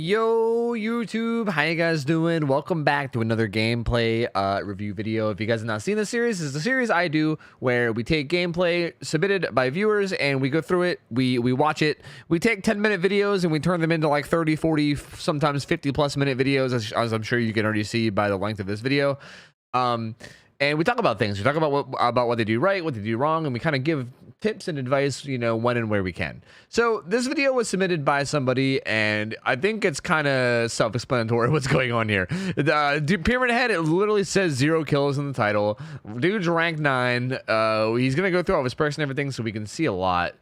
Yo YouTube, how you guys doing? Welcome back to another gameplay review video. If you guys have not seen this is the series I do where we take gameplay submitted by viewers and we go through it, we watch it, we take 10-minute videos and we turn them into like 30, 40, sometimes 50+ minute videos, as I'm sure you can already see by the length of this video. And we talk about things. We talk about what they do right, what they do wrong, and we kind of give tips and advice, you know, when and where we can. So this video was submitted by somebody, and I think it's kind of self-explanatory what's going on here. Dude, Pyramid Head, it literally says 0 kills in the title. Dude's rank 9. He's gonna go through all of his perks and everything, so we can see a lot.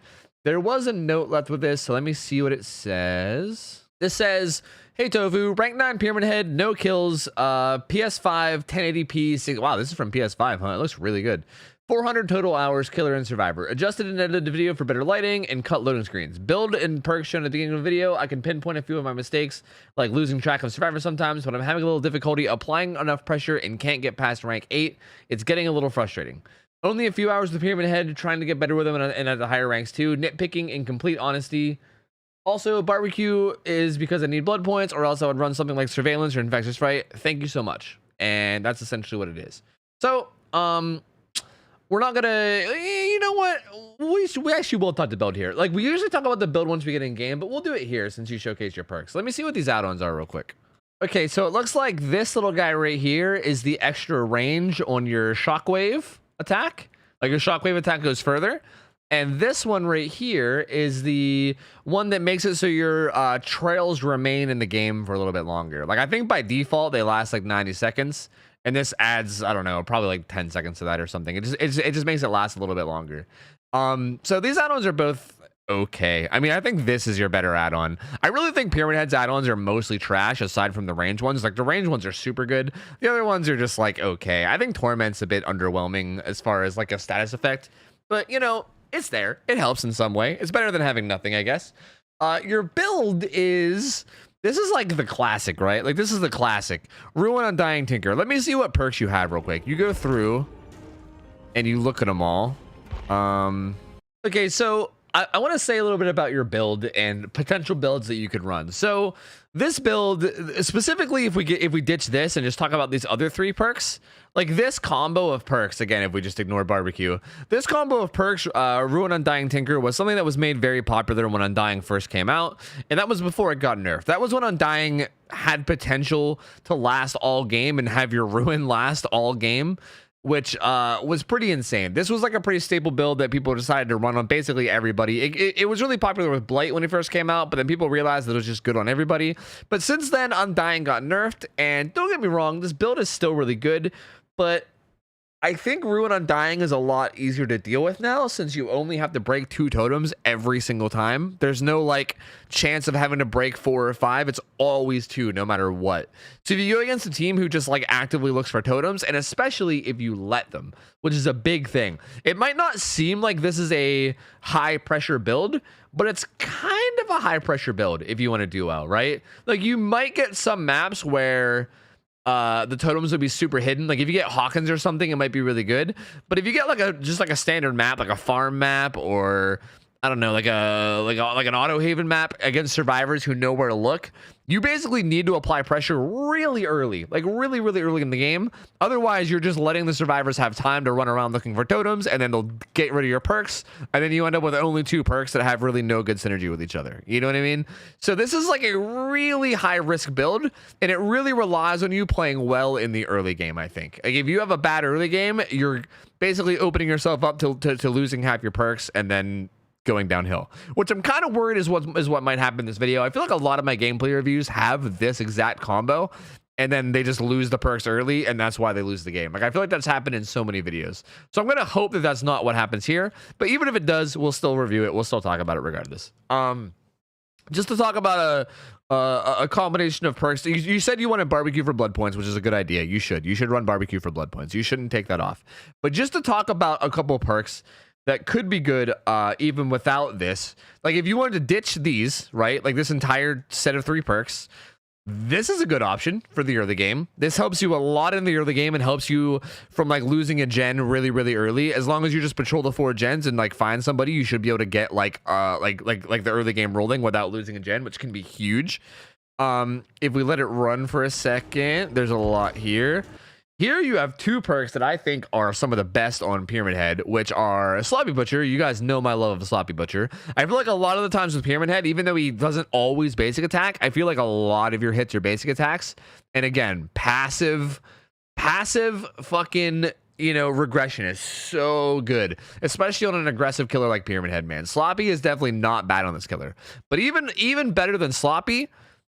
There was a note left with this, so let me see what it says. This says, "Hey Tofu, rank 9 Pyramid Head, no kills, PS5, 1080p, wow, this is from PS5, huh? It looks really good. 400 total hours, killer and survivor. Adjusted and edited the video for better lighting and cut loading screens. Build and perks shown at the beginning of the video. I can pinpoint a few of my mistakes, like losing track of survivor sometimes, but I'm having a little difficulty applying enough pressure and can't get past rank 8. It's getting a little frustrating. Only a few hours with Pyramid Head, trying to get better with them and at the higher ranks too. Nitpicking in complete honesty. Also, barbecue is because I need blood points, or else I would run something like surveillance or infectious fright. Thank you so much." And that's essentially what it is. So, we're not gonna, you know what? We actually will talk the build here. Like, we usually talk about the build once we get in game, but we'll do it here since you showcase your perks. Let me see what these add-ons are real quick. Okay, so it looks like this little guy right here is the extra range on your shockwave attack. Like, your shockwave attack goes further. And this one right here is the one that makes it so your trails remain in the game for a little bit longer. Like, I think by default they last like 90 seconds, and this adds, I don't know, probably like 10 seconds to that or something. It just makes it last a little bit longer. So these add-ons are both okay. I mean, I think this is your better add-on. I really think Pyramid Head's add-ons are mostly trash aside from the range ones. Like, the range ones are super good. The other ones are just like okay. I think Torment's a bit underwhelming as far as like a status effect, but you know, it's there. It helps in some way. It's better than having nothing, I guess. Your build is... This is like the classic, right? Like, this is the classic. Ruin Undying Tinker. Let me see what perks you have real quick. You go through and you look at them all. Okay, so I want to say a little bit about your build and potential builds that you could run. So this build, specifically if we ditch this and just talk about these other 3 perks, like this combo of perks, again, if we just ignore barbecue, this combo of perks, Ruin Undying Tinker, was something that was made very popular when Undying first came out, and that was before it got nerfed. That was when Undying had potential to last all game and have your Ruin last all game, which was pretty insane. This was like a pretty staple build that people decided to run on basically everybody. It was really popular with Blight when it first came out, but then people realized that it was just good on everybody. But since then, Undying got nerfed, and don't get me wrong, this build is still really good, but I think Ruin Undying is a lot easier to deal with now, since you only have to break 2 totems every single time. There's no like chance of having to break 4 or 5. It's always 2 no matter what. So if you go against a team who just like actively looks for totems, and especially if you let them, which is a big thing, it might not seem like this is a high pressure build, but it's kind of a high pressure build if you want to do well, right? Like, you might get some maps where the totems would be super hidden. Like, if you get Hawkins or something, it might be really good. But if you get like a standard map, like a farm map, or I don't know, like an auto haven map against survivors who know where to look, you basically need to apply pressure really early, like really early in the game. Otherwise, you're just letting the survivors have time to run around looking for totems, and then they'll get rid of your perks, and then you end up with only 2 perks that have really no good synergy with each other. You know what I mean? So this is like a really high risk build, and it really relies on you playing well in the early game, I think. Like, if you have a bad early game, you're basically opening yourself up to losing half your perks and then going downhill, which I'm kind of worried is what might happen in this video. I feel like a lot of my gameplay reviews have this exact combo, and then they just lose the perks early, and that's why they lose the game. Like, I feel like that's happened in so many videos. So I'm gonna hope that that's not what happens here, but even if it does, we'll still review it. We'll still talk about it regardless. Just to talk about a combination of perks. You said you wanted barbecue for blood points, which is a good idea. You should run barbecue for blood points. You shouldn't take that off. But just to talk about a couple of perks that could be good even without this. Like, if you wanted to ditch these, right, like this entire set of 3 perks, this is a good option for the early game. This helps you a lot in the early game and helps you from like losing a gen really early. As long as you just patrol the 4 gens and like find somebody, you should be able to get like the early game rolling without losing a gen, which can be huge. If we let it run for a second, there's a lot here. Here you have two perks that I think are some of the best on Pyramid Head, which are Sloppy Butcher. You guys know my love of Sloppy Butcher. I feel like a lot of the times with Pyramid Head, even though he doesn't always basic attack, I feel like a lot of your hits are basic attacks. And again, passive fucking, you know, regression is so good, especially on an aggressive killer like Pyramid Head, man. Sloppy is definitely not bad on this killer. But even better than Sloppy,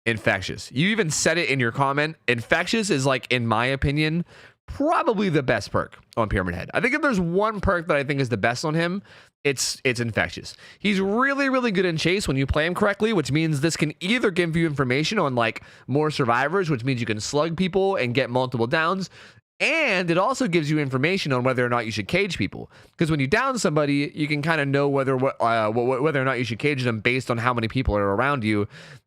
Infectious. You even said it in your comment. Infectious is, like, in my opinion, probably the best perk on Pyramid Head. I think if there's one perk that I think is the best on him, it's Infectious. He's really good in chase when you play him correctly, which means this can either give you information on, like, more survivors, which means you can slug people and get multiple downs. And it also gives you information on whether or not you should cage people. Because when you down somebody, you can kind of know whether or not you should cage them based on how many people are around you,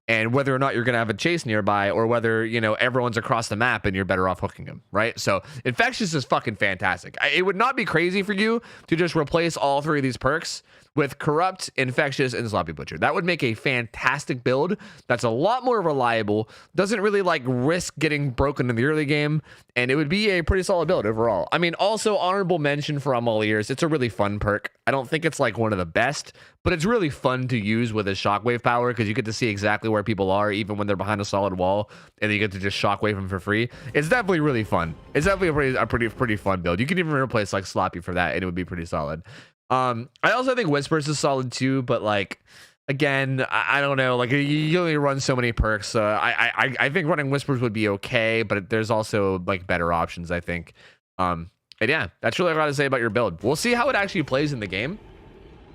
and whether or not you're going to have a chase nearby, or whether, you know, everyone's across the map and you're better off hooking them, right? So Infectious is fucking fantastic. It would not be crazy for you to just replace all three of these perks with Corrupt, Infectious, and Sloppy Butcher. That would make a fantastic build that's a lot more reliable, doesn't really, like, risk getting broken in the early game, and it would be a pretty solid build overall. I mean, also, honorable mention for I'm All Ears. It's a really fun perk. I don't think it's, like, one of the best, but it's really fun to use with his shockwave power, because you get to see exactly where people are, even when they're behind a solid wall, and then you get to just shockwave them for free. It's definitely really fun. It's definitely a pretty fun build. You can even replace, like, Sloppy for that, and it would be pretty solid. I also think Whispers is solid too, but, like, again, I don't know, like, you only run so many perks. I think running Whispers would be okay, but there's also, like, better options, I think. And yeah, that's really all I gotta say about your build. We'll see how it actually plays in the game.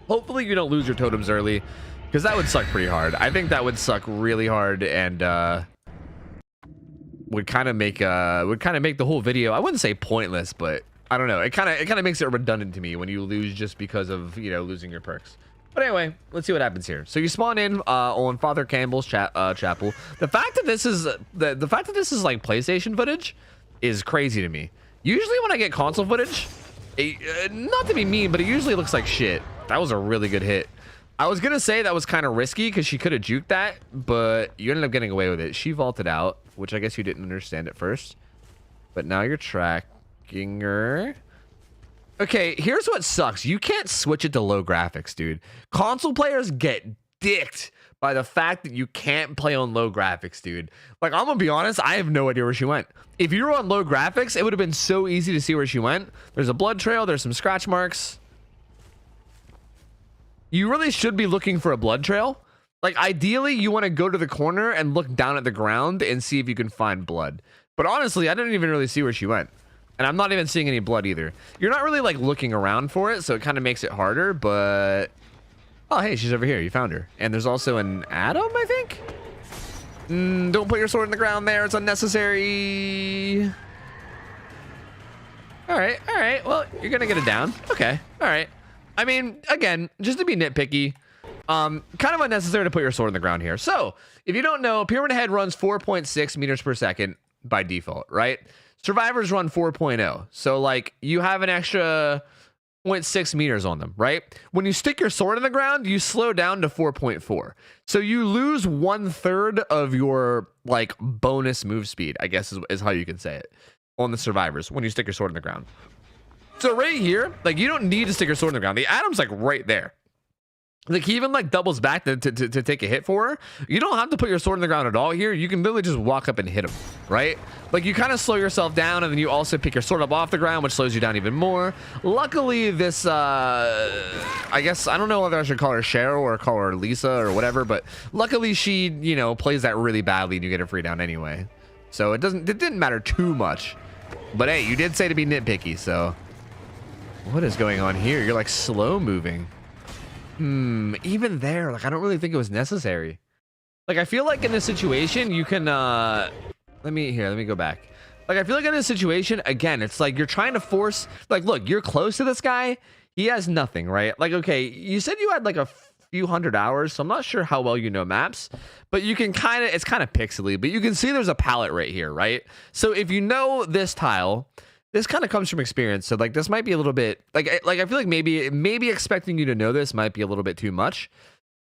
Hopefully you don't lose your totems early, because that would suck pretty hard. I think that would suck really hard, and would kind of make the whole video, I wouldn't say pointless, but I don't know. It kind of makes it redundant to me when you lose just because of, you know, losing your perks. But anyway, let's see what happens here. So you spawn in on Father Campbell's chapel. The fact that this is like PlayStation footage is crazy to me. Usually when I get console footage, not to be mean, but it usually looks like shit. That was a really good hit. I was gonna say that was kind of risky because she could have juked that, but you ended up getting away with it. She vaulted out, which I guess you didn't understand at first, but now you're tracking her. Okay, here's what sucks. You can't switch it to low graphics, dude. Console players get dicked by the fact that you can't play on low graphics, dude. Like, I'm gonna be honest, I have no idea where she went. If you were on low graphics, it would have been so easy to see where she went. There's a blood trail, there's some scratch marks. You really should be looking for a blood trail. Like, ideally, you want to go to the corner and look down at the ground and see if you can find blood. But honestly, I didn't even really see where she went. And I'm not even seeing any blood either. You're not really, like, looking around for it, so it kind of makes it harder, but... Oh, hey, she's over here. You found her. And there's also an atom, I think? Don't put your sword in the ground there. It's unnecessary. All right. Well, you're going to get it down. Okay. All right. I mean, again, just to be nitpicky, kind of unnecessary to put your sword in the ground here. So, if you don't know, Pyramid Head runs 4.6 meters per second by default, right? Survivors run 4.0. So, like, you have an extra 0.6 meters on them, right? When you stick your sword in the ground, you slow down to 4.4. So you lose 1/3 of your, like, bonus move speed, I guess is how you can say it, on the survivors when you stick your sword in the ground. So right here, like, you don't need to stick your sword in the ground. The atom's, like, right there. Like, he even, like, doubles back to take a hit for her. You don't have to put your sword in the ground at all here. You can literally just walk up and hit him, right? Like, you kind of slow yourself down, and then you also pick your sword up off the ground, which slows you down even more. Luckily, this, I guess, I don't know whether I should call her Cheryl or call her Lisa or whatever, but luckily she, you know, plays that really badly and you get a free down anyway. So it didn't matter too much. But hey, you did say to be nitpicky, so... What is going on here? You're, like, slow moving. Even there, like, I don't really think it was necessary. Like, I feel like in this situation, you can, let me go back. Like, I feel like in this situation, again, it's like you're trying to force, like, look, you're close to this guy. He has nothing, right? Like, okay, you said you had, like, a few hundred hours, so I'm not sure how well you know maps, but you can kind of, it's kind of pixely, but you can see there's a palette right here, right? So if you know this tile, this kind of comes from experience, so, like, this might be a little bit, like I feel like maybe expecting you to know this might be a little bit too much,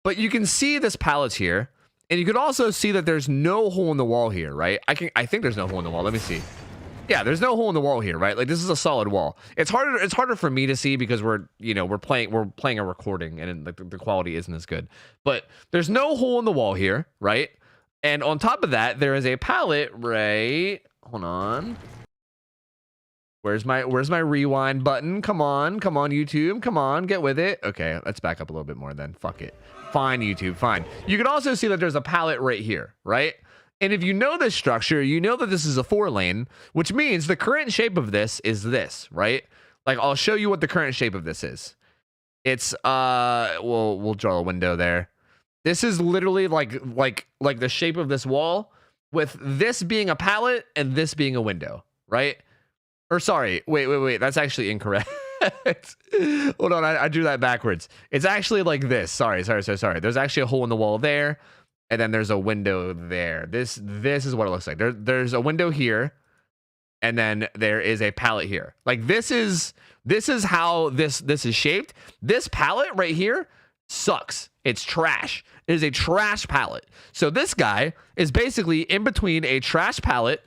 but you can see this palette here, And you could also see that there's no hole in the wall here, right? I think there's no hole in the wall. Let me see. Yeah, there's no hole in the wall here, right? Like this is a solid wall. It's harder for me to see because we're playing a recording and like the quality isn't as good. But there's no hole in the wall here, right? And on top of that, there is a pallet, right? Hold on. Where's my rewind button? Come on, YouTube. Come on, get with it. Okay, let's back up a little bit more then. Fuck it. Fine, YouTube, fine. You can also see that there's a pallet right here, right? And if you know this structure, you know that this is a 4-lane, which means the current shape of this is this, right? Like, I'll show you what the current shape of this is. It's, we'll draw a window there. This is literally like the shape of this wall with this being a pallet and this being a window, right? Or sorry, wait. That's actually incorrect. Hold on, I drew that backwards. It's actually like this. Sorry. There's actually a hole in the wall there, and then there's a window there. This is what it looks like. There's a window here, and then there is a pallet here. Like this is how this is shaped. This pallet right here sucks. It's trash. It is a trash pallet. So this guy is basically in between a trash pallet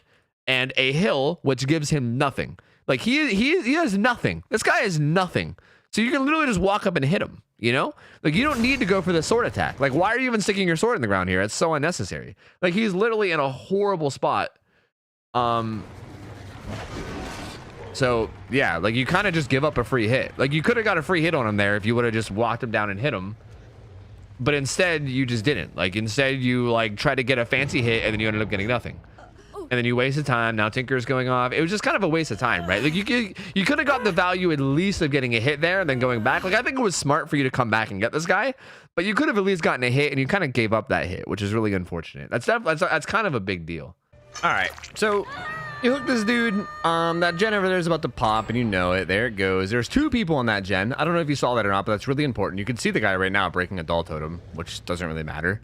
and a hill, which gives him nothing. Like he has nothing. This guy has nothing. So you can literally just walk up and hit him, you know? Like you don't need to go for the sword attack. Like why are you even sticking your sword in the ground here? It's so unnecessary. Like he's literally in a horrible spot. So yeah, like you kind of just give up a free hit. Like you could have got a free hit on him there if you would have just walked him down and hit him. But instead you just didn't. Like instead you like tried to get a fancy hit and then you ended up getting nothing. And then you wasted time. Now Tinker's going off. It was just kind of a waste of time, right? Like you could have got the value at least of getting a hit there and then going back. Like I think it was smart for you to come back and get this guy, but you could have at least gotten a hit and you kind of gave up that hit, which is really unfortunate. That's kind of a big deal. All right, so you hook this dude. That gen over there is about to pop, and you know it. There it goes. There's 2 people on that gen. I don't know if you saw that or not, but that's really important. You can see the guy right now breaking a doll totem, which doesn't really matter.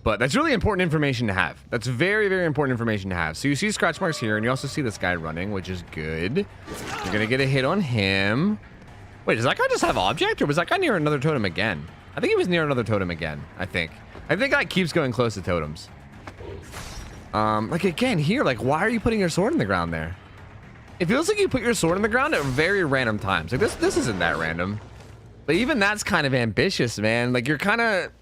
But that's really important information to have. That's very, very important information to have. So you see scratch marks here, and you also see this guy running, which is good. You're going to get a hit on him. Wait, does that guy just have object, or was that guy near another totem again? I think he was near another totem again, I think. I think that keeps going close to totems. Like, again, here, like, why are you putting your sword in the ground there? It feels like you put your sword in the ground at very random times. Like, this isn't that random. But even that's kind of ambitious, man. Like, you're kind of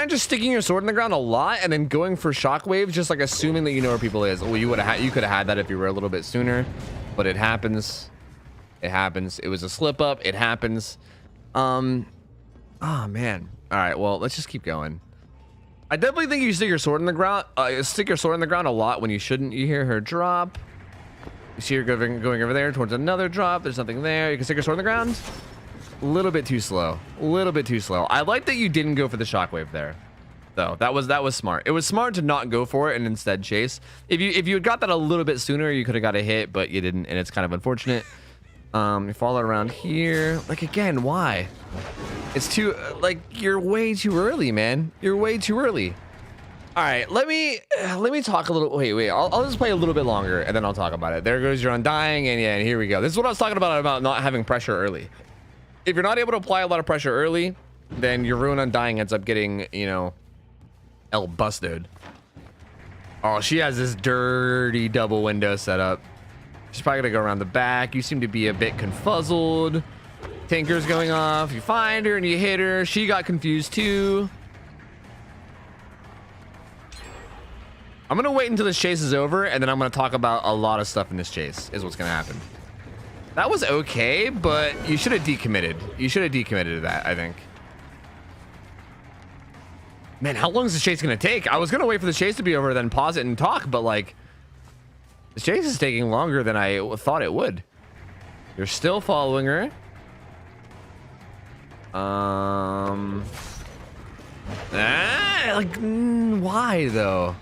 just sticking your sword in the ground a lot and then going for shockwaves, just like assuming that you know where people is. Well, you could have had that if you were a little bit sooner, but it happens. It happens. It was a slip up. It happens. Oh man. All right. Well, let's just keep going. I definitely think you stick your sword in the ground. Stick your sword in the ground a lot when you shouldn't. You hear her drop. You see her going over there towards another drop. There's nothing there. You can stick your sword in the ground. A little bit too slow. A little bit too slow. I like that you didn't go for the shockwave there, though. That was smart. It was smart to not go for it and instead chase. If you had got that a little bit sooner, you could have got a hit, but you didn't, and it's kind of unfortunate. You follow around here. Like again, why? It's too like you're way too early, man. You're way too early. All right, let me talk a little. Wait. I'll just play a little bit longer, and then I'll talk about it. There goes your undying, and yeah, and here we go. This is what I was talking about not having pressure early. If you're not able to apply a lot of pressure early, then your Ruin Undying ends up getting, you know, El busted. Oh, she has this dirty double window set up. She's probably gonna go around the back. You seem to be a bit confuzzled. Tinker's going off. You find her and you hit her. She got confused too. I'm gonna wait until this chase is over, and then I'm gonna talk about a lot of stuff in this chase, is what's gonna happen. That was okay, but you should have decommitted. You should have decommitted to that, I think. Man, how long is this chase gonna take? I was gonna wait for the chase to be over, then pause it and talk, but like, the chase is taking longer than I thought it would. You're still following her. Why though?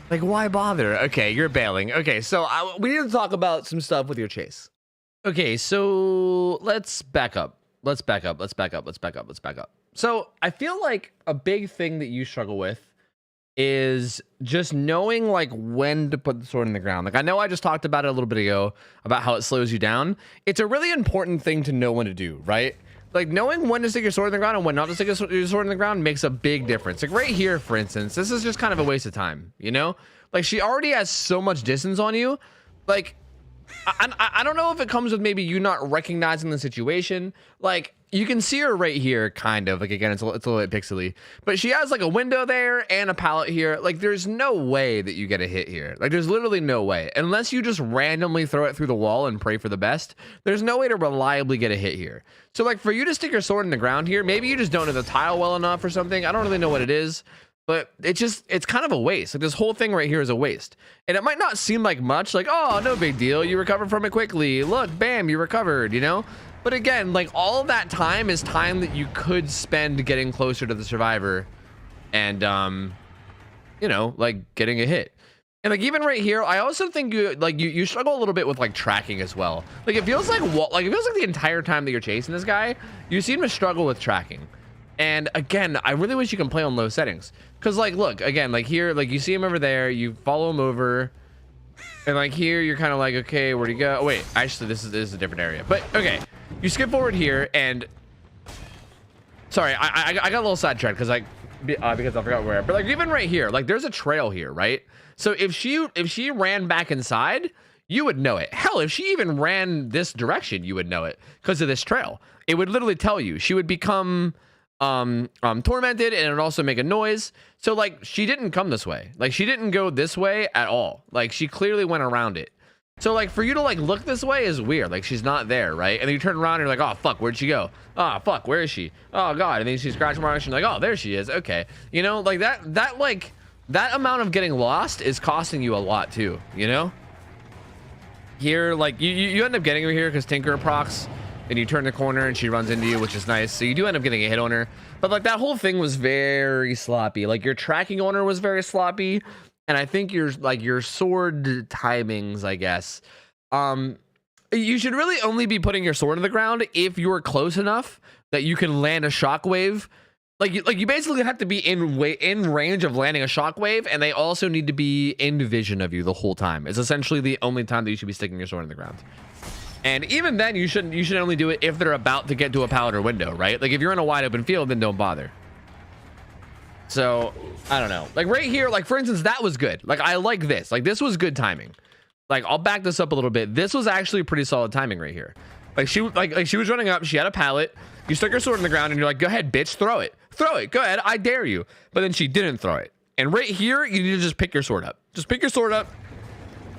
Like, why bother? Okay, you're bailing. Okay, so we need to talk about some stuff with your chase. Okay, so let's back up. Let's back up. So I feel like a big thing that you struggle with is just knowing like when to put the sword in the ground. Like I know I just talked about it a little bit ago about how it slows you down. It's a really important thing to know when to do, right? Like knowing when to stick your sword in the ground and when not to stick your sword in the ground makes a big difference. Like right here, for instance, this is just kind of a waste of time, you know? Like she already has so much distance on you. Like, I don't know if it comes with maybe you not recognizing the situation. Like you can see her right here, kind of like, again, it's a little bit pixely, but she has like a window there and a pallet here. Like there's no way that you get a hit here. Like there's literally no way, unless you just randomly throw it through the wall and pray for the best. There's no way to reliably get a hit here. So like for you to stick your sword in the ground here, maybe you just don't know the tile well enough or something. I don't really know what it is, but it's kind of a waste. Like this whole thing right here is a waste. And it might not seem like much, like, oh, no big deal, you recovered from it quickly. Look, bam, you recovered, you know? But again, like all of that time is time that you could spend getting closer to the survivor and, you know, like getting a hit. And like even right here, I also think you struggle a little bit with like tracking as well. Like it feels like the entire time that you're chasing this guy, you seem to struggle with tracking. And again, I really wish you can play on low settings. Cause like, look, again, like here, like you see him over there, you follow him over. And like here, you're kind of like, okay, where'd he go? Oh wait, actually this is a different area. But okay, you skip forward here and sorry, I got a little sidetracked because I forgot where. But like even right here, like there's a trail here, right? So if she ran back inside, you would know it. Hell, if she even ran this direction, you would know it because of this trail. It would literally tell you. She would become tormented, and it would also make a noise. So like she didn't come this way. Like she didn't go this way at all. Like she clearly went around it. So like for you to like look this way is weird. Like she's not there, right? And then you turn around and you're like, oh fuck, where'd she go? Oh fuck, where is she? Oh god. And then she scratch marks and you're like, oh, there she is. Okay. You know, like that amount of getting lost is costing you a lot too, you know? Here, like you end up getting her here because Tinker procs, and you turn the corner and she runs into you, which is nice. So you do end up getting a hit on her. But like that whole thing was very sloppy. Like your tracking on her was very sloppy. And I think your sword timings, I guess, you should really only be putting your sword on the ground if you're close enough that you can land a shockwave. Like you basically have to be in range of landing a shockwave, and they also need to be in vision of you the whole time. It's essentially the only time that you should be sticking your sword in the ground. And even then, you should only do it if they're about to get to a pallet or window, right? Like if you're in a wide open field, then don't bother. So I don't know. Like right here, like for instance, that was good. Like I like this. Like this was good timing. Like I'll back this up a little bit. This was actually pretty solid timing right here. Like she was running up. She had a pallet. You stuck your sword in the ground, and you're like, "Go ahead, bitch, throw it, throw it. Go ahead, I dare you." But then she didn't throw it. And right here, you need to just pick your sword up. Just pick your sword up,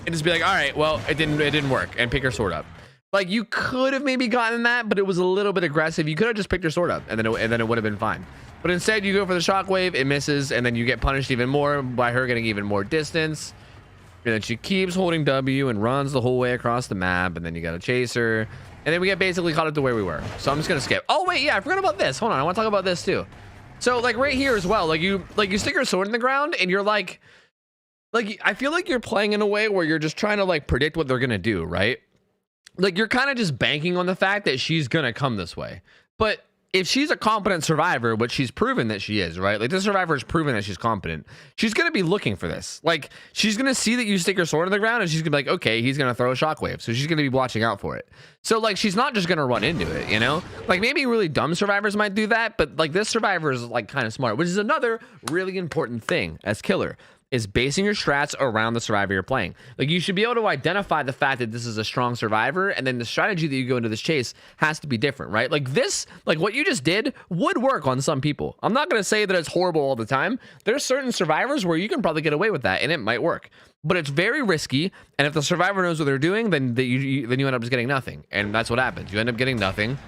and just be like, "All right, well, it didn't work." And pick your sword up. Like you could have maybe gotten that, but it was a little bit aggressive. You could have just picked your sword up, and then it would have been fine. But instead, you go for the shockwave. It misses, and then you get punished even more by her getting even more distance. And then she keeps holding W and runs the whole way across the map, and then you gotta chase her. And then we get basically caught up to where we were. So I'm just gonna skip. Oh wait, yeah, I forgot about this. Hold on, I want to talk about this too. So like right here as well, like you stick your sword in the ground, and you're like I feel like you're playing in a way where you're just trying to like predict what they're gonna do, right? Like you're kind of just banking on the fact that she's gonna come this way. But if she's a competent survivor, which she's proven that she is, right? Like this survivor has proven that she's competent. She's going to be looking for this. Like she's going to see that you stick your sword in the ground, and she's going to be like, okay, he's going to throw a shockwave. So she's going to be watching out for it. So like, she's not just going to run into it, you know? Like maybe really dumb survivors might do that, but like this survivor is like kind of smart, which is another really important thing as killer. Is basing your strats around the survivor you're playing. Like you should be able to identify the fact that this is a strong survivor, and then the strategy that you go into this chase has to be different, right? Like this, like what you just did would work on some people. I'm not going to say that it's horrible all the time. There's certain survivors where you can probably get away with that, and it might work. But it's very risky, and if the survivor knows what they're doing, then you end up just getting nothing, and that's what happens. You end up getting nothing,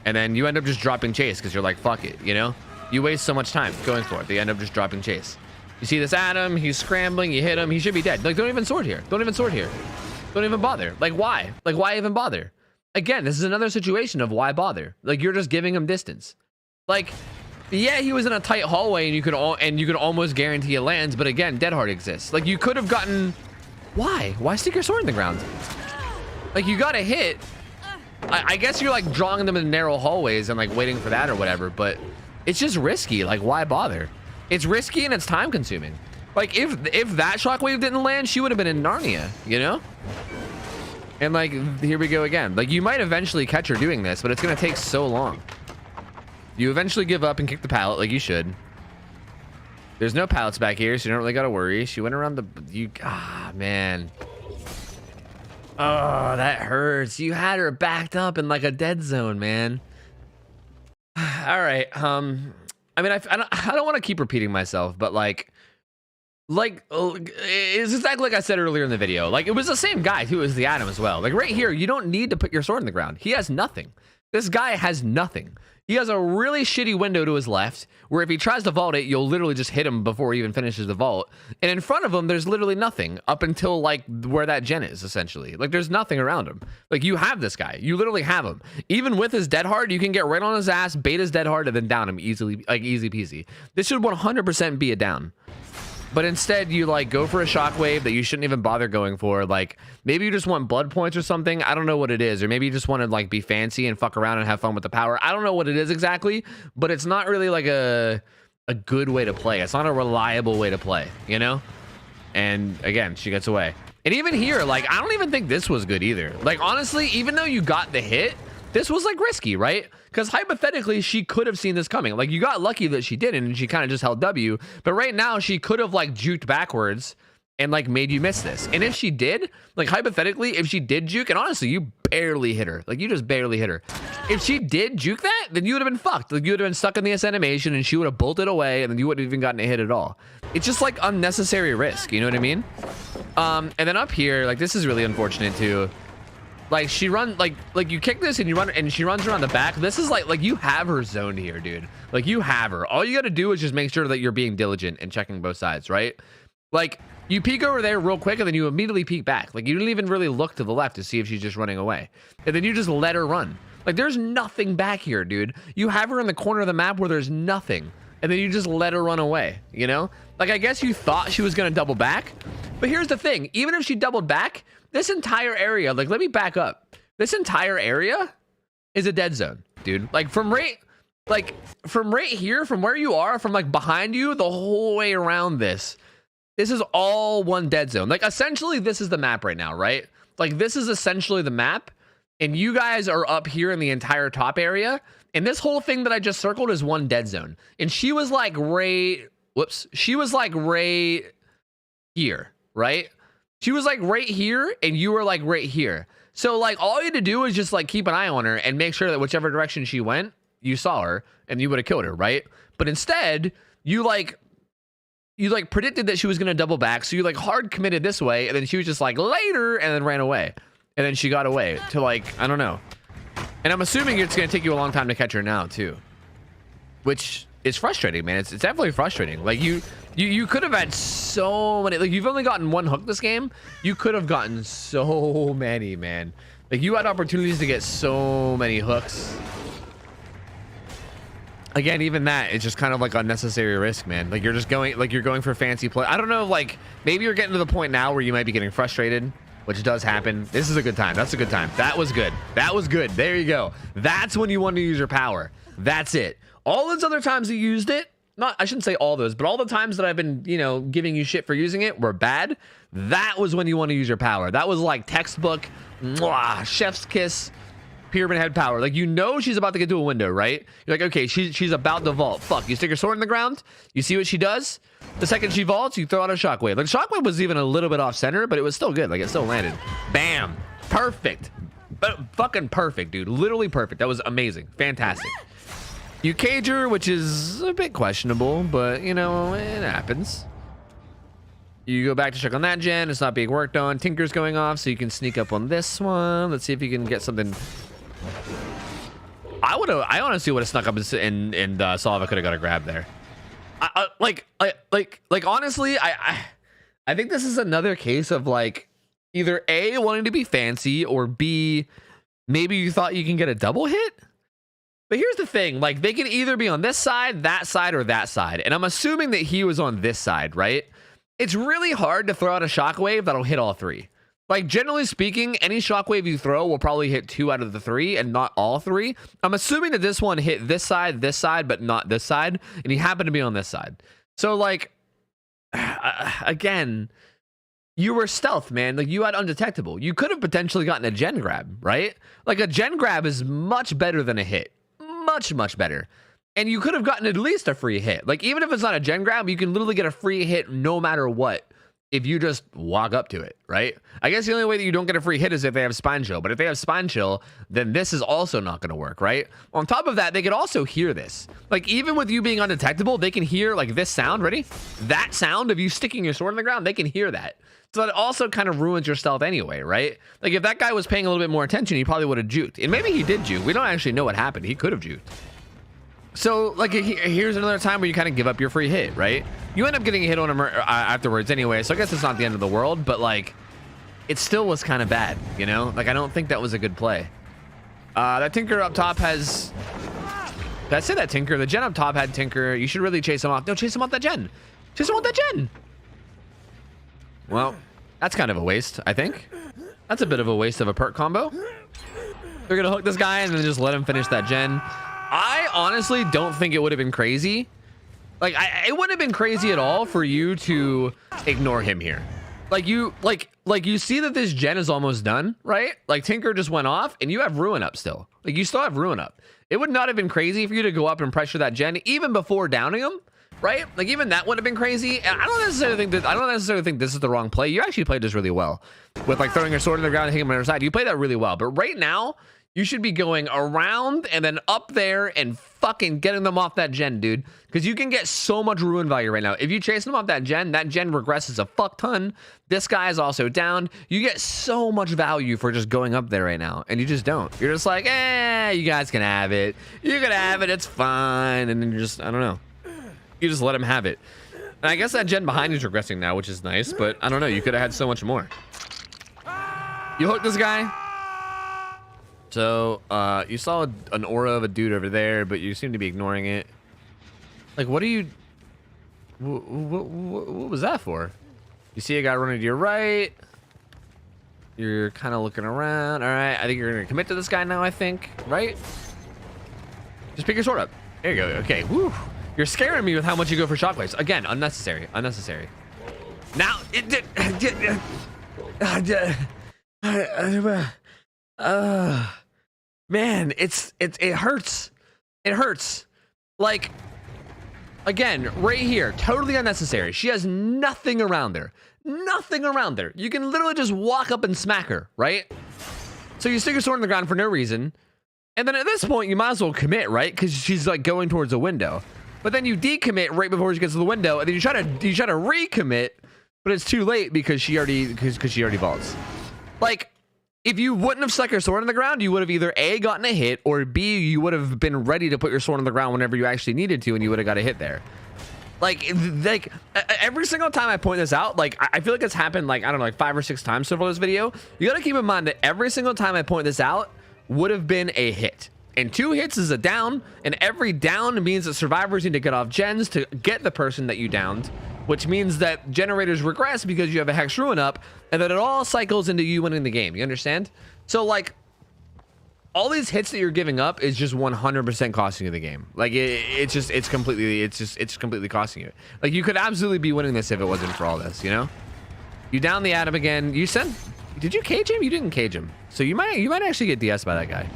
and then you end up just dropping chase because you're like, fuck it, you know? You waste so much time going for it. They end up just dropping chase. You see this Adam, he's scrambling, you hit him, he should be dead. Like, don't even sword here. Don't even sword here. Don't even bother. Like, why? Like, why even bother? Again, this is another situation of why bother. Like, you're just giving him distance. Like, yeah, he was in a tight hallway, and you could almost guarantee it lands, but again, dead hard exists. Like, you could have gotten... Why? Why stick your sword in the ground? Like, you got a hit. I guess you're, like, drawing them in narrow hallways and, like, waiting for that or whatever, but it's just risky. Like, why bother? It's risky and it's time consuming. Like if that shockwave didn't land, she would have been in Narnia, you know? And like, here we go again. Like you might eventually catch her doing this, but it's going to take so long. You eventually give up and kick the pallet like you should. There's no pallets back here, so you don't really gotta worry. She went around man. Oh, that hurts. You had her backed up in like a dead zone, man. All right. I mean, I don't want to keep repeating myself, but like it's exactly like I said earlier in the video. Like, it was the same guy who was the Adam as well. Like right here, you don't need to put your sword in the ground. He has nothing. This guy has nothing. He has a really shitty window to his left where if he tries to vault it, you'll literally just hit him before he even finishes the vault. And in front of him, there's literally nothing up until like where that gen is, essentially. Like, there's nothing around him. Like, you have this guy. You literally have him. Even with his dead hard, you can get right on his ass, bait his dead hard, and then down him easily, like easy peasy. This should 100% be a down. But instead, you like go for a shockwave that you shouldn't even bother going for. Like, maybe you just want blood points or something. I don't know what it is. Or maybe you just want to like be fancy and fuck around and have fun with the power. I don't know what it is exactly, but it's not really like a good way to play. It's not a reliable way to play, you know? And again, she gets away. And even here, like, I don't even think this was good either. Like, honestly, even though you got the hit, this was like risky, right? Because hypothetically, she could have seen this coming. Like, you got lucky that she didn't, and she kind of just held W. But right now, she could have like juked backwards and like made you miss this. And if she did, like hypothetically, if she did juke, and honestly, you barely hit her. Like, you just barely hit her. If she did juke that, then you would have been fucked. Like, you would have been stuck in the S animation, and she would have bolted away, and then you wouldn't have even gotten a hit at all. It's just like unnecessary risk. You know what I mean? And then up here, like, this is really unfortunate too. Like, she run like you kick this and you run and she runs around the back. This is like you have her zoned here, dude. Like, you have her. All you got to do is just make sure that you're being diligent and checking both sides, right? Like, you peek over there real quick and then you immediately peek back. Like, you didn't even really look to the left to see if she's just running away. And then you just let her run. Like, there's nothing back here, dude. You have her in the corner of the map where there's nothing. And then you just let her run away, you know? Like, I guess you thought she was going to double back. But here's the thing. Even if she doubled back, this entire area, like, let me back up. This entire area is a dead zone, dude. Like, from right here, from where you are, from like behind you, the whole way around this is all one dead zone. Like, essentially, this is the map right now, right? Like, this is essentially the map. And you guys are up here in the entire top area. And this whole thing that I just circled is one dead zone. And she was like she was like right here, right? She was like right here, and you were like right here. So like all you had to do is just like keep an eye on her and make sure that whichever direction she went, you saw her and you would have killed her, right? But instead, you predicted that she was gonna double back, so you like hard committed this way, and then she was just like later, and then ran away, and then she got away to like, I don't know. And I'm assuming it's gonna take you a long time to catch her now too, which is frustrating, man. It's definitely frustrating. Like, you could have had so many, like, you've only gotten one hook this game. You could have gotten so many, man. Like, you had opportunities to get so many hooks. Again, even that is just kind of like unnecessary risk, man. Like, you're just going, like, you're going for fancy play. I don't know, like, maybe you're getting to the point now where you might be getting frustrated, which does happen. This is a good time. That's a good time. That was good. That was good. There you go. That's when you want to use your power. That's it. All those other times you used it, I shouldn't say all those, but all the times that I've been, you know, giving you shit for using it were bad. That was when you want to use your power. That was like textbook, mwah, chef's kiss, pyramid head power. Like, you know she's about to get to a window, right? You're like, okay, she's about to vault. Fuck, you stick your sword in the ground. You see what she does. The second she vaults, you throw out a shockwave. Like, shockwave was even a little bit off center, but it was still good. Like, it still landed. Bam. Perfect. But fucking perfect, dude. Literally perfect. That was amazing. Fantastic. You cage her, which is a bit questionable, but, you know, it happens. You go back to check on that gen. It's not being worked on. Tinker's going off, so you can sneak up on this one. Let's see if you can get something. I honestly would have snuck up and saw if I could have got a grab there. Honestly, I think this is another case of like either A, wanting to be fancy, or B, maybe you thought you can get a double hit. But here's the thing, like, they can either be on this side, or that side. And I'm assuming that he was on this side, right? It's really hard to throw out a shockwave that'll hit all three. Like, generally speaking, any shockwave you throw will probably hit 2 out of the 3 and not all 3. I'm assuming that this one hit this side, but not this side. And he happened to be on this side. So, like, again, you were stealth, man. Like, you had undetectable. You could have potentially gotten a gen grab, right? Like, a gen grab is much better than a hit. Much better. And you could have gotten at least a free hit. Like, even if it's not a gen grab, you can literally get a free hit no matter what if you just walk up to it, right? I guess the only way that you don't get a free hit is if they have spine chill. But if they have spine chill, then this is also not going to work, right? On top of that, they could also hear this. Like, even with you being undetectable, they can hear, like, this sound. Ready? That sound of you sticking your sword in the ground, they can hear that. So that also kind of ruins your stealth anyway, right? Like, if that guy was paying a little bit more attention, he probably would have juked. And maybe he did juke. We don't actually know what happened. He could have juked. So, like, here's another time where you kind of give up your free hit, right? You end up getting a hit on him afterwards anyway, so I guess it's not the end of the world, but, like, it still was kind of bad, you know? Like, I don't think that was a good play. That Tinker up top has... Did I say that Tinker? The gen up top had Tinker. You should really chase him off. No, chase him off that gen. Chase him off that gen. Well, that's kind of a waste, I think. That's a bit of a waste of a perk combo. They're going to hook this guy and then just let him finish that gen. I honestly don't think it would have been crazy. Like, it wouldn't have been crazy at all for you to ignore him here. Like, you see that this gen is almost done, right? Like, Tinker just went off and you have Ruin up still. Like, you still have Ruin up. It would not have been crazy for you to go up and pressure that gen even before downing him, right? Like, even that would have been crazy. And I don't necessarily think this is the wrong play. You actually played this really well with, like, throwing your sword in the ground and hitting him on the other side. You played that really well. But right now, you should be going around and then up there and fucking getting them off that gen, dude. Because you can get so much ruin value right now. If you chase them off that gen regresses a fuck ton. This guy is also down. You get so much value for just going up there right now. And you just don't. You're just like, you guys can have it. You can have it. It's fine. And then you're just, I don't know. You just let him have it. And I guess that gen behind you is regressing now, which is nice. But I don't know. You could have had so much more. You hook this guy. So, you saw an aura of a dude over there, but you seem to be ignoring it. Like, what are you... What was that for? You see a guy running to your right. You're kind of looking around. All right, I think you're going to commit to this guy now, I think. Right? Just pick your sword up. There you go. Okay, woo. You're scaring me with how much you go for shockwaves. Again, unnecessary. Unnecessary. Now, it did... Man, it hurts. It hurts. Like, again, right here, totally unnecessary. She has nothing around there. Nothing around there. You can literally just walk up and smack her, right? So you stick your sword in the ground for no reason. And then at this point, you might as well commit, right? Because she's like going towards a window. But then you decommit right before she gets to the window, and then you try to recommit, but it's too late because she already vaults. Like, if you wouldn't have stuck your sword in the ground, you would have either A, gotten a hit, or B, you would have been ready to put your sword on the ground whenever you actually needed to, and you would have got a hit there. Like every single time I point this out, like, I feel like it's happened, like, I don't know, like 5 or 6 times so far this video. You got to keep in mind that every single time I point this out would have been a hit. And 2 hits is a down, and every down means that survivors need to get off gens to get the person that you downed, which means that generators regress because you have a Hex Ruin up, and that it all cycles into you winning the game. You understand? So, like, all these hits that you're giving up is just 100% costing you the game. Like, it's completely costing you. Like, you could absolutely be winning this if it wasn't for all this, you know? You down the Adam again. You sent... Did you cage him? You didn't cage him. So you might actually get DS by that guy.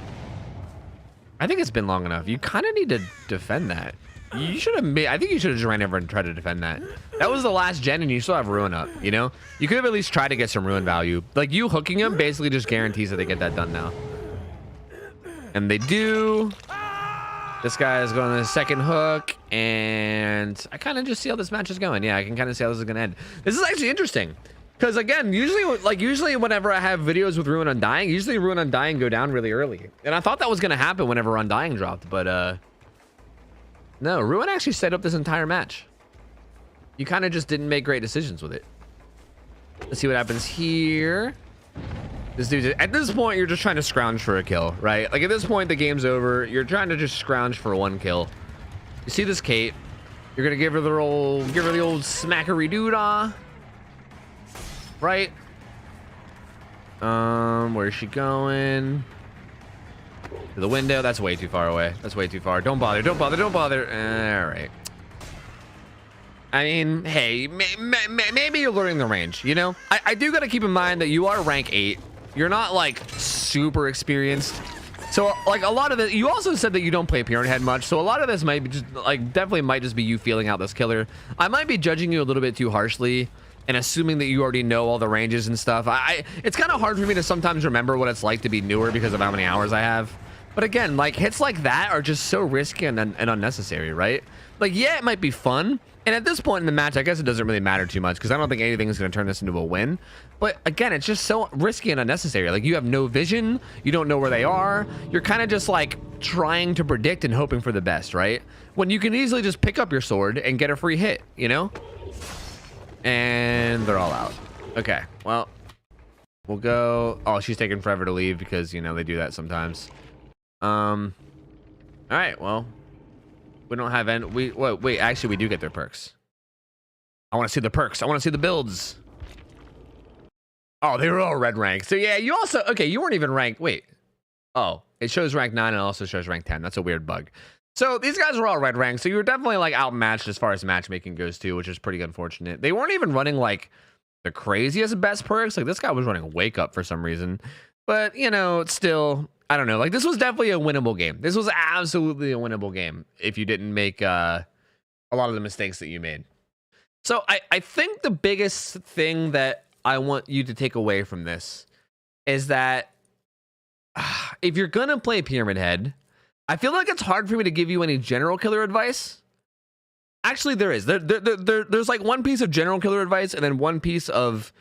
I think it's been long enough. You kind of need to defend that. You should have made... I think you should have just ran over and tried to defend that. That was the last gen, and you still have Ruin up, you know? You could have at least tried to get some Ruin value. Like, you hooking him basically just guarantees that they get that done now. And they do. This guy is going on his second hook, and I kind of just see how this match is going. Yeah, I can kind of see how this is going to end. This is actually interesting. Because, again, usually whenever I have videos with Ruin Undying, usually Ruin Undying go down really early. And I thought that was going to happen whenever Undying dropped, but, no, Ruin actually set up this entire match. You kind of just didn't make great decisions with it. Let's see what happens here. This dude, at this point, you're just trying to scrounge for a kill, right? Like, at this point, the game's over. You're trying to just scrounge for 1 kill. You see this Kate. You're going to give her the old smackery doodah. Right? Where's she going? To the window. That's way too far away. That's way too far. Don't bother. Don't bother. Don't bother. All right. I mean, hey, maybe you're learning the range, you know? I do got to keep in mind that you are rank 8. You're not, like, super experienced. So like a lot of it, you also said that you don't play Pyramid Head much, so a lot of this might be just like definitely might just be you feeling out this killer. I might be judging you a little bit too harshly and assuming that you already know all the ranges and stuff. It's kind of hard for me to sometimes remember what it's like to be newer because of how many hours I have. But again, like hits like that are just so risky and unnecessary, right? Like, yeah, it might be fun. And at this point in the match, I guess it doesn't really matter too much because I don't think anything is going to turn this into a win. But again, it's just so risky and unnecessary. Like, you have no vision. You don't know where they are. You're kind of just like trying to predict and hoping for the best, right? When you can easily just pick up your sword and get a free hit, you know? And they're all out. Okay, well, we'll go. Oh, she's taking forever to leave because, you know, they do that sometimes. All right, well. We don't have any. Wait, actually, we do get their perks. I want to see the perks. I want to see the builds. Oh, they were all red rank. So yeah, you also, okay, you weren't even ranked. Wait. Oh, it shows rank 9 and also shows rank 10. That's a weird bug. So these guys were all red rank. So you were definitely like outmatched as far as matchmaking goes too, which is pretty unfortunate. They weren't even running like the craziest best perks. Like this guy was running Wake Up for some reason. But, you know, it's still, I don't know. Like, this was definitely a winnable game. This was absolutely a winnable game if you didn't make a lot of the mistakes that you made. So I think the biggest thing that I want you to take away from this is that if you're going to play Pyramid Head, I feel like it's hard for me to give you any general killer advice. Actually, there is. There's like one piece of general killer advice and then one piece of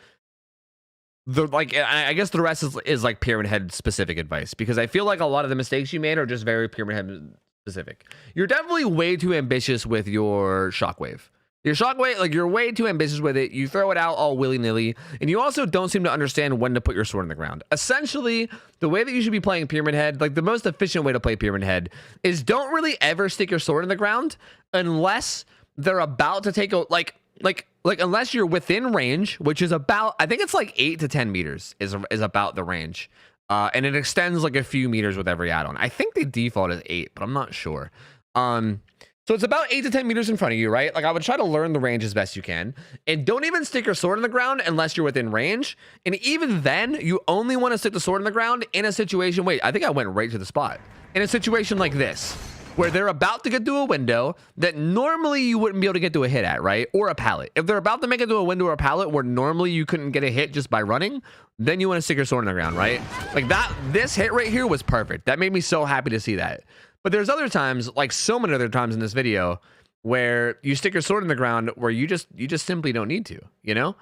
I guess the rest is like Pyramid Head specific advice, because I feel like a lot of the mistakes you made are just very Pyramid Head specific. You're definitely way too ambitious with your shockwave. Your shockwave, like, you're way too ambitious with it. You throw it out all willy-nilly, and you also don't seem to understand when to put your sword in the ground. Essentially, the way that you should be playing Pyramid Head, like the most efficient way to play Pyramid Head, is don't really ever stick your sword in the ground unless they're about to take a unless you're within range, which is about, I think it's like 8 to 10 meters is about the range. And it extends like a few meters with every add-on. I think the default is 8, but I'm not sure. So it's about 8 to 10 meters in front of you, right? Like, I would try to learn the range as best you can. And don't even stick your sword in the ground unless you're within range. And even then, you only want to stick the sword in the ground in a situation, wait, I think I went right to the spot. In a situation like this, where they're about to get through a window that normally you wouldn't be able to get to a hit at, right? Or a pallet. If they're about to make it to a window or a pallet where normally you couldn't get a hit just by running, then you want to stick your sword in the ground, right? Like that, this hit right here was perfect. That made me so happy to see that. But there's other times, like so many other times in this video, where you stick your sword in the ground where you just simply don't need to, you know?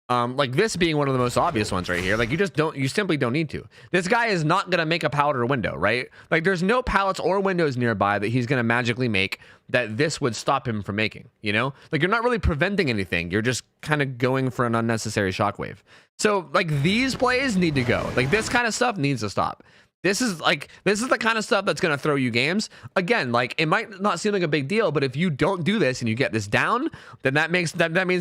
Like this being one of the most obvious ones right here. Like you simply don't need to. This guy is not going to make a pallet or window, right? Like there's no pallets or windows nearby that he's going to magically make that this would stop him from making, you know? Like you're not really preventing anything. You're just kind of going for an unnecessary shockwave. So like these plays need to go. Like this kind of stuff needs to stop. This is the kind of stuff that's going to throw you games. Again, like it might not seem like a big deal, but if you don't do this and you get this down, then that means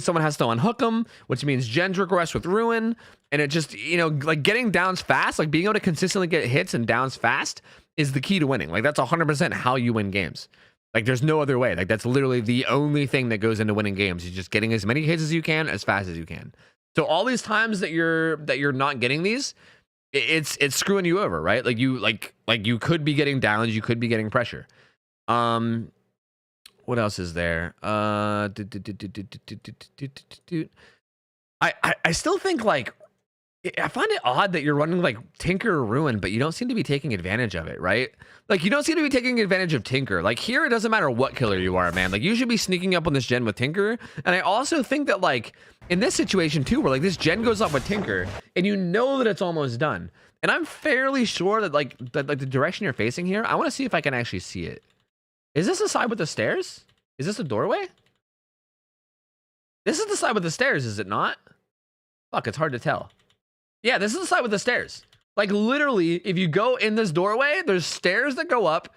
someone has to unhook them, which means gens regress with ruin. And it just, you know, like getting downs fast, like being able to consistently get hits and downs fast is the key to winning. Like that's 100% how you win games. Like there's no other way. Like that's literally the only thing that goes into winning games. Is just getting as many hits as you can, as fast as you can. So all these times that you're not getting these, it's screwing you over, right? Like you could be getting downs, you could be getting pressure. What else is there? I still think, like, I find it odd that you're running like Tinker or Ruin, but you don't seem to be taking advantage of it, right? Like you don't seem to be taking advantage of Tinker. Like here, it doesn't matter what killer you are, man. Like you should be sneaking up on this gen with Tinker. And I also think that like in this situation too, where like this gen goes up with Tinker and you know that it's almost done. And I'm fairly sure that like the direction you're facing here, I want to see if I can actually see it. Is this the side with the stairs? Is this a doorway? This is the side with the stairs, is it not? Fuck, it's hard to tell. Yeah, this is the side with the stairs. Like literally, if you go in this doorway, there's stairs that go up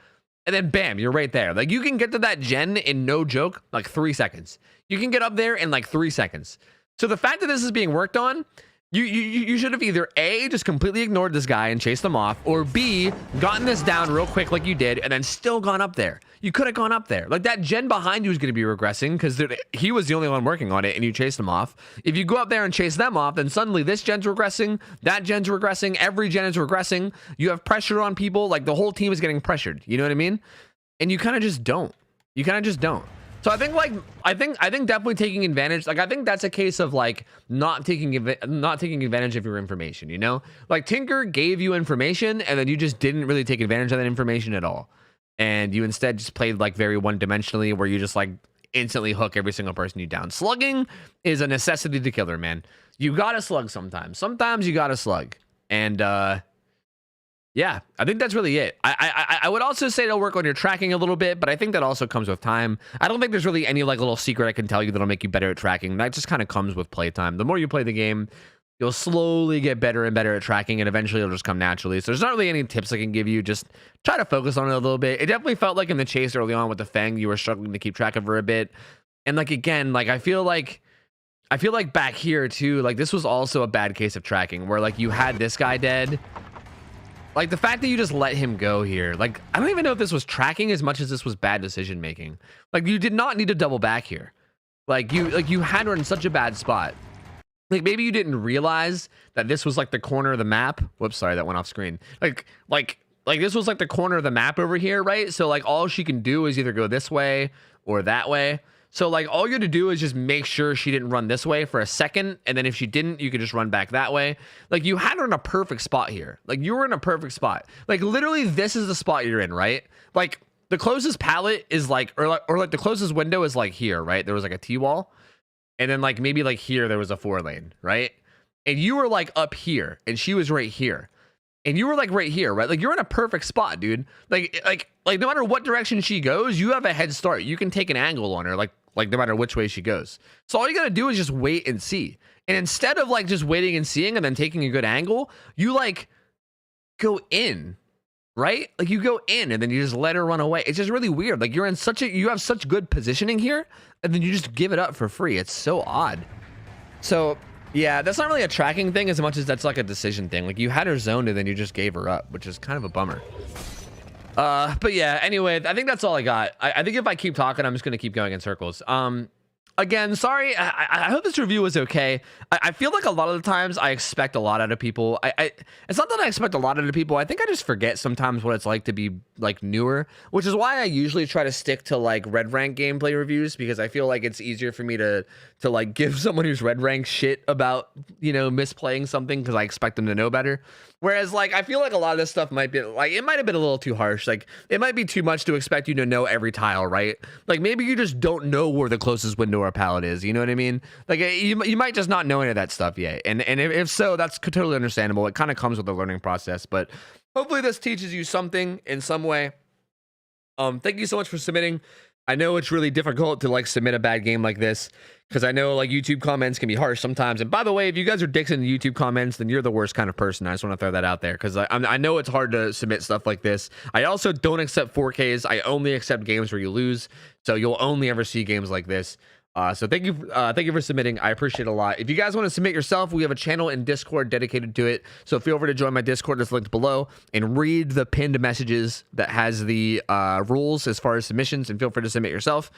and then bam, you're right there. Like you can get to that gen in, no joke, like 3 seconds. You can get up there in like 3 seconds. So the fact that this is being worked on You should have either A, just completely ignored this guy and chased him off, or B, gotten this down real quick like you did and then still gone up there. You could have gone up there. Like, that gen behind you is going to be regressing because he was the only one working on it and you chased him off. If you go up there and chase them off, then suddenly this gen's regressing, that gen's regressing, every gen is regressing. You have pressure on people. Like, the whole team is getting pressured. You know what I mean? And you kind of just don't. You kind of just don't. So I think definitely taking advantage. Like, I think that's a case of like not taking advantage of your information, you know? Like, Tinker gave you information and then you just didn't really take advantage of that information at all. And you instead just played like very one-dimensionally, where you just like instantly hook every single person you down. Slugging is a necessity to killer, man. You gotta slug sometimes. Sometimes you gotta slug. And yeah, I think that's really it. I would also say to work on your tracking a little bit, but I think that also comes with time. I don't think there's really any like little secret I can tell you that'll make you better at tracking. That just kind of comes with playtime. The more you play the game, you'll slowly get better and better at tracking, and eventually it'll just come naturally. So there's not really any tips I can give you. Just try to focus on it a little bit. It definitely felt like in the chase early on with the Fang, you were struggling to keep track of her a bit. And like, again, like I feel like back here too, like this was also a bad case of tracking where like you had this guy dead. Like, the fact that you just let him go here, like, I don't even know if this was tracking as much as this was bad decision making. Like, you did not need to double back here. Like you had her in such a bad spot. Like, maybe you didn't realize that this was like the corner of the map. Whoops, sorry, that went off screen. Like this was like the corner of the map over here, right? So like all she can do is either go this way or that way. So like all you had to do is just make sure she didn't run this way for a second, and then if she didn't, you could just run back that way. Like, you had her in a perfect spot here. Like, you were in a perfect spot. Like, literally this is the spot you're in, right? Like, the closest pallet is like, or like the closest window is like here, right? There was like a T-wall, and then like maybe like here there was a 4-lane, right? And you were like up here and she was right here. And you were like right here, right? Like, you're in a perfect spot, dude. Like no matter what direction she goes, you have a head start. You can take an angle on her, like no matter which way she goes. So all you gotta do is just wait and see. And instead of like just waiting and seeing and then taking a good angle, you like go in, right? Like, you go in and then you just let her run away. It's just really weird. Like, you have such good positioning here, and then you just give it up for free. It's so odd. So yeah, that's not really a tracking thing as much as that's like a decision thing. Like, you had her zoned and then you just gave her up, which is kind of a bummer. But yeah, anyway, I think that's all I got. I think if I keep talking, I'm just going to keep going in circles. Again, sorry. I hope this review was okay. I feel like a lot of the times I expect a lot out of people. It's not that I expect a lot out of people. I think I just forget sometimes what it's like to be like newer, which is why I usually try to stick to like red rank gameplay reviews, because I feel like it's easier for me to like give someone who's red rank shit about, you know, misplaying something, because I expect them to know better. Whereas like I feel like a lot of this stuff might be like, it might have been a little too harsh. Like, it might be too much to expect you to know every tile, right? Like, maybe you just don't know where the closest window or pallet is, you know what I mean? Like, you might just not know any of that stuff yet, and if so, that's totally understandable. It kind of comes with the learning process, but hopefully this teaches you something in some way. Thank you so much for submitting. I know it's really difficult to like submit a bad game like this, because I know like YouTube comments can be harsh sometimes. And by the way, if you guys are dicks in the YouTube comments, then you're the worst kind of person. I just want to throw that out there, because I know it's hard to submit stuff like this. I also don't accept 4Ks. I only accept games where you lose, so you'll only ever see games like this. So thank you for submitting. I appreciate it a lot. If you guys want to submit yourself, we have a channel in Discord dedicated to it. So feel free to join my Discord that's linked below and read the pinned messages that has the rules as far as submissions, and feel free to submit yourself.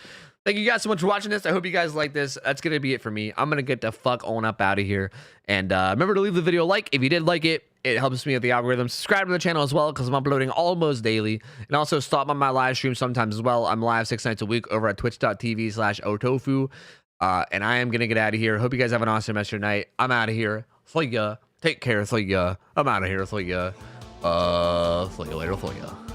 Thank you guys so much for watching this. I hope you guys like this. That's going to be it for me. I'm going to get the fuck on up out of here. And remember to leave the video a like if you did like it. It helps me with the algorithm. Subscribe to the channel as well, because I'm uploading almost daily. And also stop by my live stream sometimes as well. I'm live 6 nights a week over at twitch.tv/OhTofu. And I am going to get out of here. Hope you guys have an awesome rest of your night. I'm out of here. See ya. Take care. See ya. I'm out of here. See ya. See you later. See ya.